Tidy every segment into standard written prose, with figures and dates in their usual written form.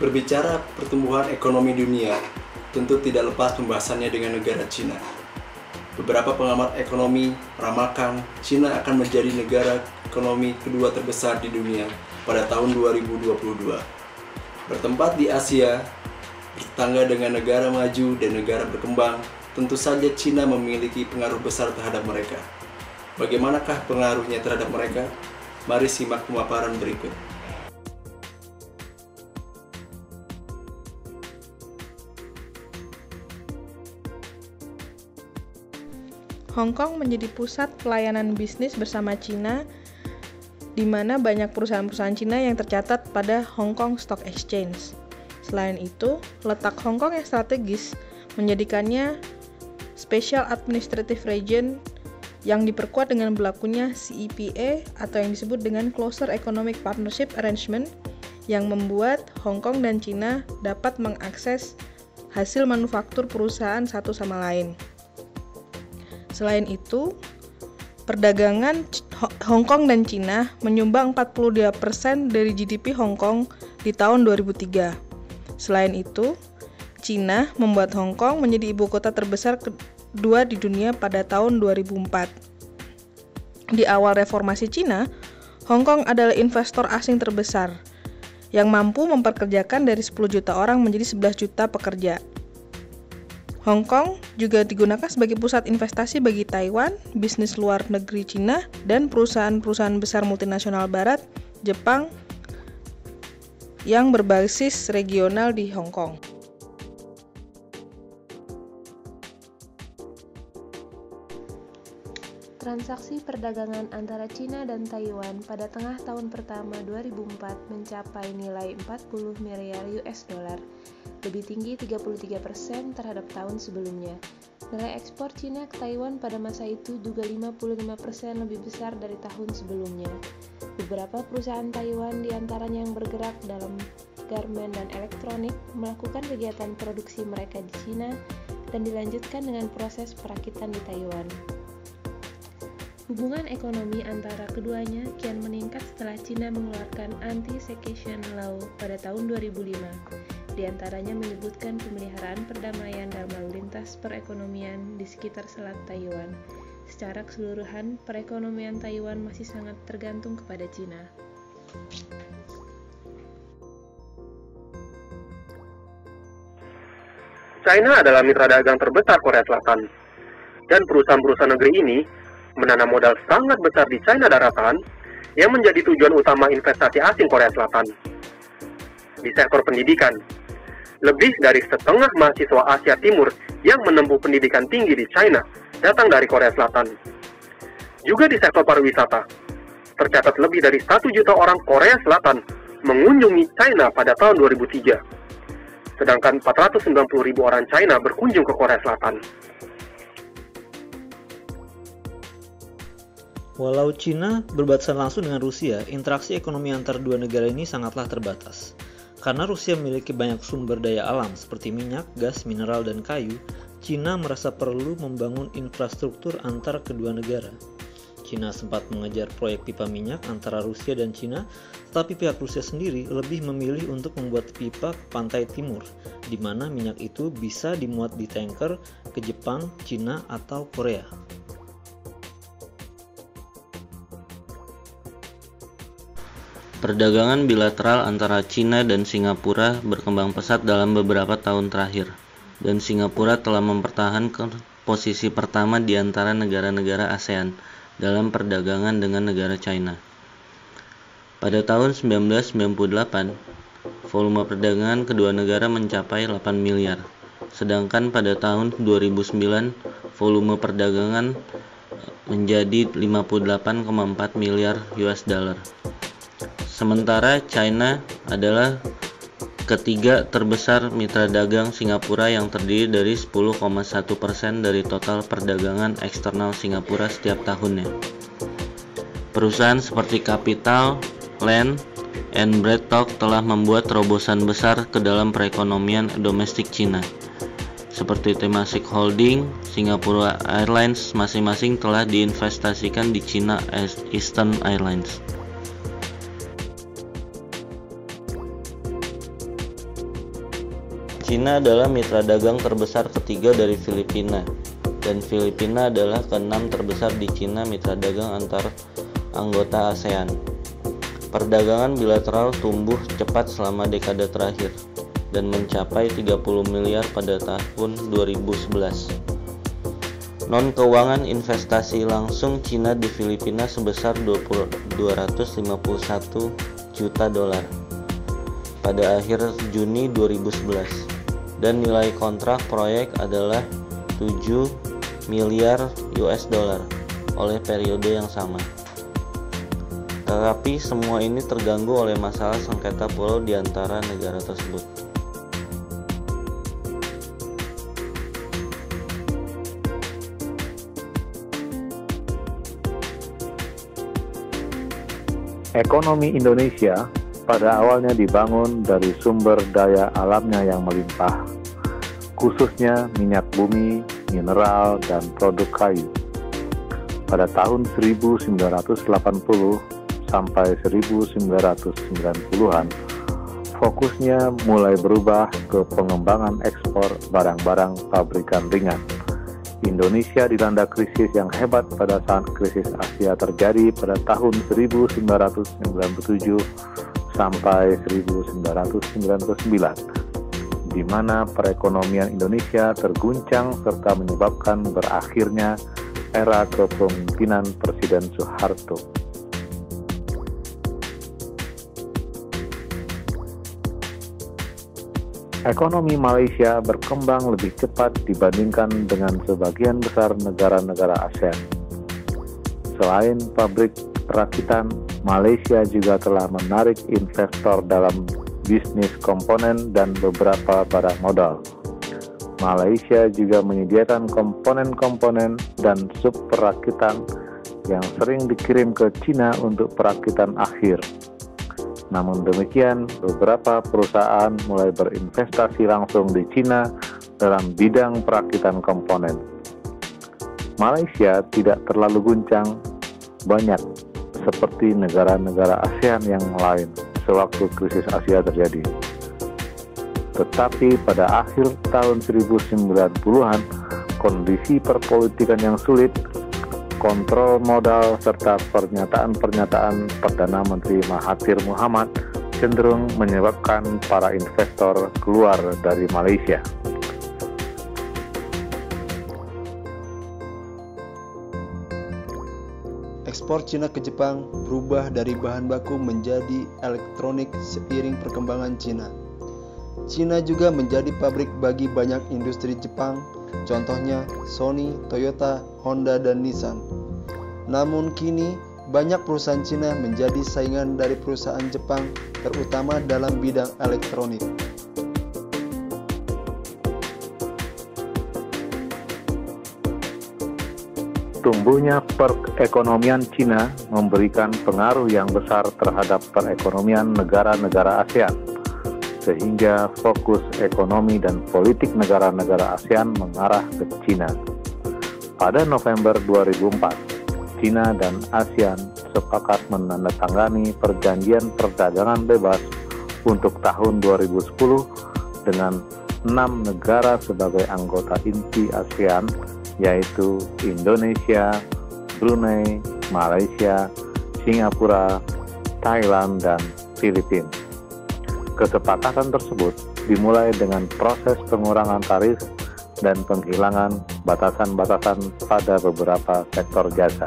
Berbicara pertumbuhan ekonomi dunia, tentu tidak lepas pembahasannya dengan negara Cina. Beberapa pengamat ekonomi meramalkan Cina akan menjadi negara ekonomi kedua terbesar di dunia pada tahun 2022. Bertempat di Asia, bertetangga dengan negara maju dan negara berkembang, tentu saja Cina memiliki pengaruh besar terhadap mereka. Bagaimanakah pengaruhnya terhadap mereka? Mari simak pemaparan berikut. Hong Kong menjadi pusat pelayanan bisnis bersama Cina, di mana banyak perusahaan-perusahaan Cina yang tercatat pada Hong Kong Stock Exchange. Selain itu, letak Hong Kong yang strategis menjadikannya Special Administrative Region yang diperkuat dengan berlakunya CEPA atau yang disebut dengan Closer Economic Partnership Arrangement yang membuat Hong Kong dan Cina dapat mengakses hasil manufaktur perusahaan satu sama lain. Selain itu, perdagangan Hong Kong dan Cina menyumbang 42% dari GDP Hong Kong di tahun 2003. Selain itu, Cina membuat Hong Kong menjadi ibu kota terbesar kedua di dunia pada tahun 2004. Di awal reformasi Cina, Hong Kong adalah investor asing terbesar yang mampu memperkerjakan dari 10 juta orang menjadi 11 juta pekerja. Hong Kong juga digunakan sebagai pusat investasi bagi Taiwan, bisnis luar negeri Cina, dan perusahaan-perusahaan besar multinasional Barat, Jepang, yang berbasis regional di Hong Kong. Transaksi perdagangan antara Cina dan Taiwan pada tengah tahun pertama 2004 mencapai nilai 40 miliar US dollar, lebih tinggi 33% terhadap tahun sebelumnya. Nilai ekspor Cina ke Taiwan pada masa itu juga 55% lebih besar dari tahun sebelumnya. Beberapa perusahaan Taiwan diantaranya yang bergerak dalam garmen dan elektronik melakukan kegiatan produksi mereka di Cina dan dilanjutkan dengan proses perakitan di Taiwan. Hubungan ekonomi antara keduanya kian meningkat setelah Cina mengeluarkan Anti-Secession Law pada tahun 2005. Di antaranya menyebutkan pemeliharaan perdamaian dan lalu lintas perekonomian di sekitar Selat Taiwan. Secara keseluruhan, perekonomian Taiwan masih sangat tergantung kepada Cina. China adalah mitra dagang terbesar Korea Selatan, dan perusahaan-perusahaan negeri ini menanam modal sangat besar di China daratan yang menjadi tujuan utama investasi asing Korea Selatan. Di sektor pendidikan, lebih dari setengah mahasiswa Asia Timur yang menempuh pendidikan tinggi di China datang dari Korea Selatan. Juga di sektor pariwisata, tercatat lebih dari 1 juta orang Korea Selatan mengunjungi China pada tahun 2003, sedangkan 490.000 orang China berkunjung ke Korea Selatan. Walau Cina berbatasan langsung dengan Rusia, interaksi ekonomi antar dua negara ini sangatlah terbatas. Karena Rusia memiliki banyak sumber daya alam seperti minyak, gas, mineral, dan kayu, Cina merasa perlu membangun infrastruktur antar kedua negara. Cina sempat mengejar proyek pipa minyak antara Rusia dan Cina, tetapi pihak Rusia sendiri lebih memilih untuk membuat pipa ke pantai timur, di mana minyak itu bisa dimuat di tanker ke Jepang, Cina, atau Korea. Perdagangan bilateral antara Cina dan Singapura berkembang pesat dalam beberapa tahun terakhir, dan Singapura telah mempertahankan posisi pertama di antara negara-negara ASEAN dalam perdagangan dengan negara China. Pada tahun 1998, volume perdagangan kedua negara mencapai 8 miliar, sedangkan pada tahun 2009, volume perdagangan menjadi 58,4 miliar US dollar. Sementara China adalah ketiga terbesar mitra dagang Singapura yang terdiri dari 10,1% dari total perdagangan eksternal Singapura setiap tahunnya. Perusahaan seperti Capital, Land, and Breadtalk telah membuat terobosan besar ke dalam perekonomian domestik Cina. Seperti Temasek Holding, Singapore Airlines masing-masing telah diinvestasikan di China Eastern Airlines. Cina adalah mitra dagang terbesar ketiga dari Filipina, dan Filipina adalah keenam terbesar di Cina mitra dagang antar anggota ASEAN. Perdagangan bilateral tumbuh cepat selama dekade terakhir dan mencapai 30 miliar pada tahun 2011. Non-keuangan investasi langsung Cina di Filipina sebesar 251 juta dolar pada akhir Juni 2011, dan nilai kontrak proyek adalah 7 miliar US dollar oleh periode yang sama. Tetapi semua ini terganggu oleh masalah sengketa pulau di antara negara tersebut. Ekonomi Indonesia pada awalnya dibangun dari sumber daya alamnya yang melimpah, khususnya minyak bumi, mineral, dan produk kayu. Pada tahun 1980 sampai 1990-an, fokusnya mulai berubah ke pengembangan ekspor barang-barang pabrikan ringan. Indonesia dilanda krisis yang hebat pada saat krisis Asia terjadi pada tahun 1997 sampai 1999, di mana perekonomian Indonesia terguncang serta menyebabkan berakhirnya era kepemimpinan Presiden Soeharto. Ekonomi Malaysia berkembang lebih cepat dibandingkan dengan sebagian besar negara-negara ASEAN. Selain pabrik perakitan, Malaysia juga telah menarik investor dalam bisnis komponen dan beberapa barang modal. Malaysia juga menyediakan komponen-komponen dan sub perakitan yang sering dikirim ke Cina untuk perakitan akhir. Namun demikian, beberapa perusahaan mulai berinvestasi langsung di Cina dalam bidang perakitan komponen. Malaysia tidak terlalu guncang banyak seperti negara-negara ASEAN yang lain sewaktu krisis Asia terjadi. Tetapi pada akhir tahun 1990-an, kondisi perpolitikan yang sulit, kontrol modal, serta pernyataan-pernyataan Perdana Menteri Mahathir Muhammad cenderung menyebabkan para investor keluar dari Malaysia. Ekspor Cina ke Jepang berubah dari bahan baku menjadi elektronik seiring perkembangan Cina. Cina juga menjadi pabrik bagi banyak industri Jepang, contohnya Sony, Toyota, Honda, dan Nissan. Namun kini banyak perusahaan Cina menjadi saingan dari perusahaan Jepang, terutama dalam bidang elektronik. Tumbuhnya perekonomian Cina memberikan pengaruh yang besar terhadap perekonomian negara-negara ASEAN, sehingga fokus ekonomi dan politik negara-negara ASEAN mengarah ke Cina. Pada November 2004, Cina dan ASEAN sepakat menandatangani perjanjian perdagangan bebas untuk tahun 2010 dengan 6 negara sebagai anggota inti ASEAN, yaitu Indonesia, Brunei, Malaysia, Singapura, Thailand, dan Filipina. Kesepakatan tersebut dimulai dengan proses pengurangan tarif dan penghilangan batasan-batasan pada beberapa sektor jasa.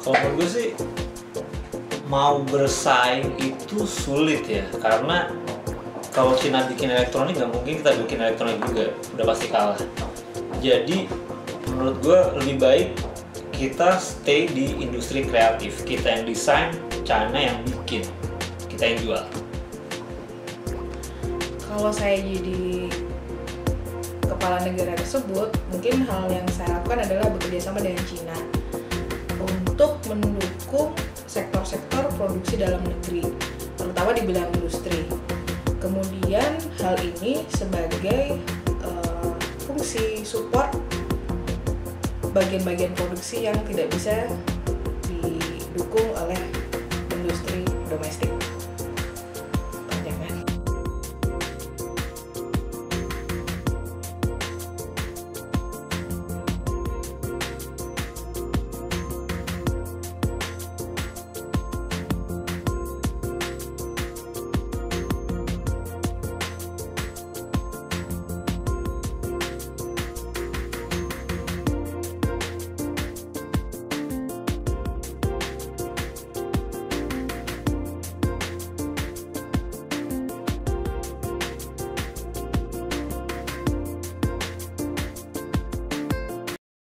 Kalau menurut gue sih mau bersaing itu sulit ya, karena kalau Cina bikin elektronik nggak mungkin kita bikin elektronik juga, udah pasti kalah. Jadi menurut gue lebih baik kita stay di industri kreatif, kita yang desain, China yang bikin, kita yang jual. Kalau saya jadi kepala negara tersebut, mungkin hal yang saya lakukan adalah bekerja sama dengan China untuk mendukung sektor-sektor produksi dalam negeri, terutama di bidang industri. Kemudian hal ini sebagai fungsi support bagian-bagian produksi yang tidak bisa didukung oleh industri domestik.